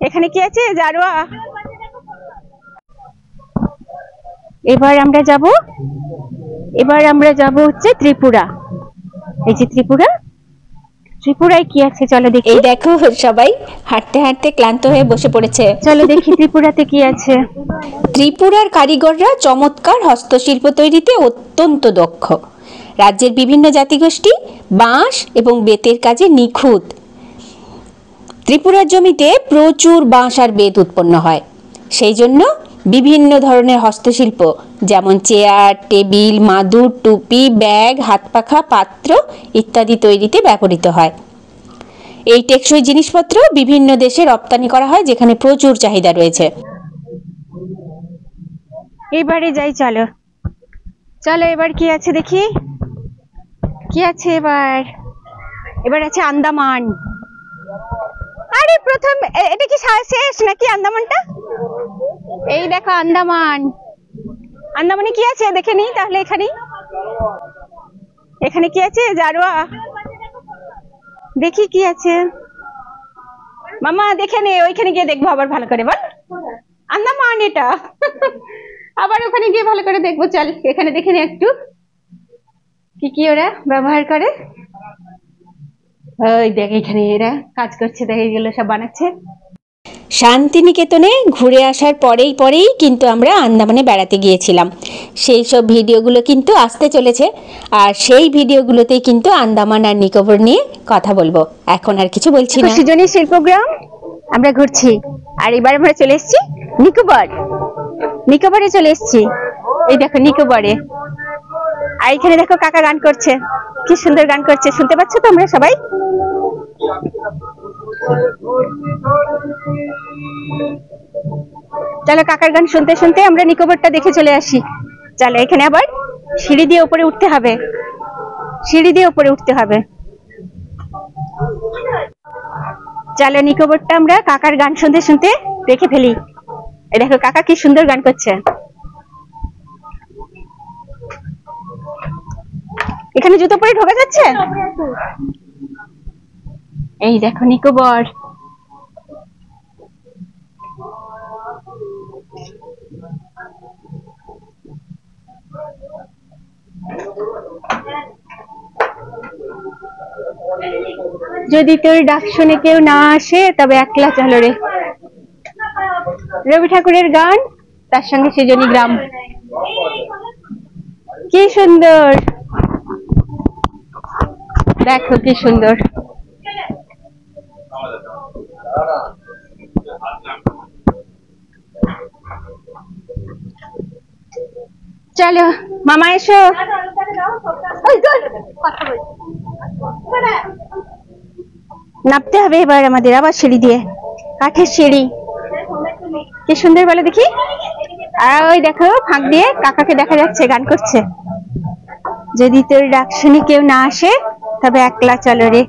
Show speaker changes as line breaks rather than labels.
এখানে কি আছে জারোয়া? এবার আমরা যাব হচ্ছে ত্রিপুরা। এই যে ত্রিপুরায় কি আছে চলো দেখি।
এই দেখো সবাই হাঁটতে হাঁটতে ক্লান্ত হয়ে বসে পড়েছে।
চলো দেখি ত্রিপুরাতে কি আছে।
ত্রিপুরার কারিগররা চমৎকার হস্তশিল্প তৈরিতে অত্যন্ত দক্ষ। রাজ্যের বিভিন্ন জাতিগোষ্ঠী বাঁশ এবং বেতের কাজে নিখুঁত। ত্রিপুরার জমিতে প্রচুর বাঁশ আর বেত উৎপন্ন হয়, সেই জন্য বিভিন্ন ধরনের হস্তশিল্প যেমন চেয়ার, টেবিল, মাদুর, টুপি, ব্যাগ, হাতপাখা, পাত্র ইত্যাদি তৈরিতে ব্যবহৃত হয়। এই টেকসই জিনিসপত্র বিভিন্ন দেশে রপ্তানি করা হয়, যেখানে প্রচুর চাহিদা রয়েছে।
এবারে যাই, চলো এবার কি আছে দেখি। কি আছে এবার আছে আন্দামান। আরে প্রথম এটা কি শেষ নাকি আন্দামানটা? এই দেখো আন্দামানে কি আছে দেখে নিই তাহলে। এখানে কি আছে জারোয়া, দেখি কি আছে। মামা দেখে নে, ওইখানে গিয়ে দেখবো আবার ভালো করে। বল আন্দামান এটা আবার ওখানে গিয়ে ভালো করে দেখবো। চল এখানে দেখে নে একটু কি কি ওরা ব্যবহার করে। ওই দেখ এখানে এরা কাজ করছে, দেখ এগুলো সব বানাচ্ছে।
শান্তিনিকেতনে ঘুরে আসার পরেই কিন্তু আমরা আন্দামানে বেড়াতে গিয়েছিলাম। সেই সব ভিডিওগুলো কিন্তু আসতে চলেছে, আর সেই ভিডিওগুলোতেই কিন্তু আন্দামান আর নিকোবর নিয়ে কথা বলবো। এখন আর কিছু বলছি না।
সৃজনী শিল্পগ্রাম আমরা ঘুরছি, আর এবার আমরা চলে এসেছি নিকোবরে চলে এসেছি। এই দেখো নিকোবরে, আর এখানে দেখো কাকা গান করছে, কি সুন্দর গান করছে, শুনতে পাচ্ছ তো আমরা সবাই? চলো কাকার গান শুনতে শুনতে আমরা নিকোবরটা দেখে চলে আসি। চলো এখানে আবার সিঁড়ি দিয়ে উপরে উঠতে হবে। চলো নিকোবরটা আমরা কাকার গান শুনতে শুনতে দেখে ফেলি। এই দেখো কাকা কি সুন্দর গান করছে। এখানে জুতো পরে ঢোকা যাচ্ছে? এই দেখো নিকোবর। যদি তোর ডাক শুনে কেউ না আসে তবে একলা চলো রে, রবি ঠাকুরের গান, তার সঙ্গে সৃজনী গ্রাম। কি সুন্দর, দেখো কি সুন্দর। চলো মামা এসো। নামতে হবে এবার আমাদের আবার সিঁড়ি দিয়ে, কাঠের সিঁড়ি। কি সুন্দর বলে দেখি। আর ওই দেখো ফাঁক দিয়ে কাকাকে দেখা যাচ্ছে, গান করছে। যদি তোর ডাক শুনে কেউ না আসে তবে একলা চলো রে,